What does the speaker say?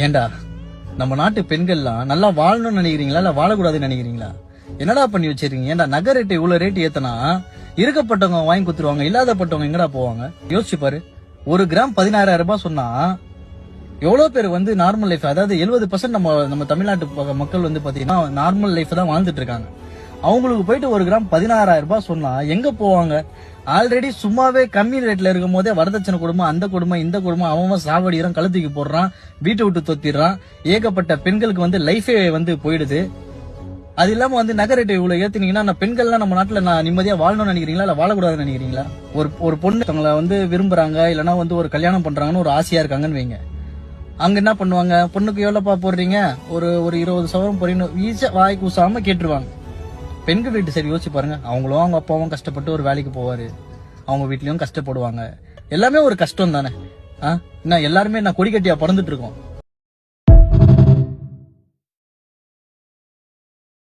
ஏண்டா நம்ம நாட்டு பெண்கள்லாம் நல்லா வாழணும்னு நினைக்கிறீங்களா இல்ல வாழக்கூடாதுன்னு நினைக்கிறீங்களா? என்னடா பண்ணி வச்சிருக்கீங்க? ஏண்டா நகை ரேட்டு இவ்வளவு ரேட் ஏத்தனா இருக்கப்பட்டவங்க வாங்கி குத்துருவாங்க, இல்லாதப்பட்டவங்க எங்கடா போவாங்க? யோசிச்சு பாரு. 1 கிராம் 16,000 ரூபாய் சொன்னா எவ்வளவு பேர் வந்து நார்மல் லைஃப், அதாவது 70% நம்ம தமிழ்நாட்டு மக்கள் வந்து பாத்தீங்கன்னா நார்மல் லைஃப் தான் வாழ்ந்துட்டு இருக்காங்க. அவங்களுக்கு போயிட்டு 1 கிராம் 16,000 ரூபாய் சொன்னா எங்க போவாங்க? ஆல்ரெடி சும்மாவே கம்மி ரேட்ல இருக்கும் போதே வரதட்சணை குடும்பம், அந்த குடும்பம், இந்த குடும்பம், அவன் சாவடிக்கிறான், கழுத்துக்கு போடுறான், வீட்டை விட்டு தொத்திடுறான். ஏகப்பட்ட பெண்களுக்கு வந்து லைஃபே வந்து போயிடுது. அது இல்லாம வந்து நகை ரேட்டு இவ்வளவு ஏத்துனீங்கன்னா பெண்கள்லாம் நம்ம நாட்டுல நிம்மதியா வாழணும்னு நினைக்கிறீங்களா இல்ல வாழக்கூடாதுன்னு நினைக்கிறீங்களா? ஒரு பொண்ணு அவங்கள வந்து விரும்புறாங்க, இல்லன்னா வந்து ஒரு கல்யாணம் பண்றாங்கன்னு ஒரு ஆசையா இருக்காங்கன்னு வைங்க. அங்க என்ன பண்ணுவாங்க? பொண்ணுக்கு எவ்வளவுப்பா போடுறீங்க? ஒரு 20 சவரம் போறீங்க, ஈஸியா வாய் கூசாம கேட்டுருவாங்க. பெண்கள் வீட்டு சரி யோசிச்சு பாருங்க. அவங்களும் அவங்க அப்பாவும் கஷ்டப்பட்டு ஒரு வேலைக்கு போவாரு, அவங்க வீட்லயும் கஷ்டப்படுவாங்க. எல்லாமே ஒரு கஷ்டம் தானே. என்ன எல்லாருமே கொடி கட்டியா பிறந்துட்டு இருக்கோம்.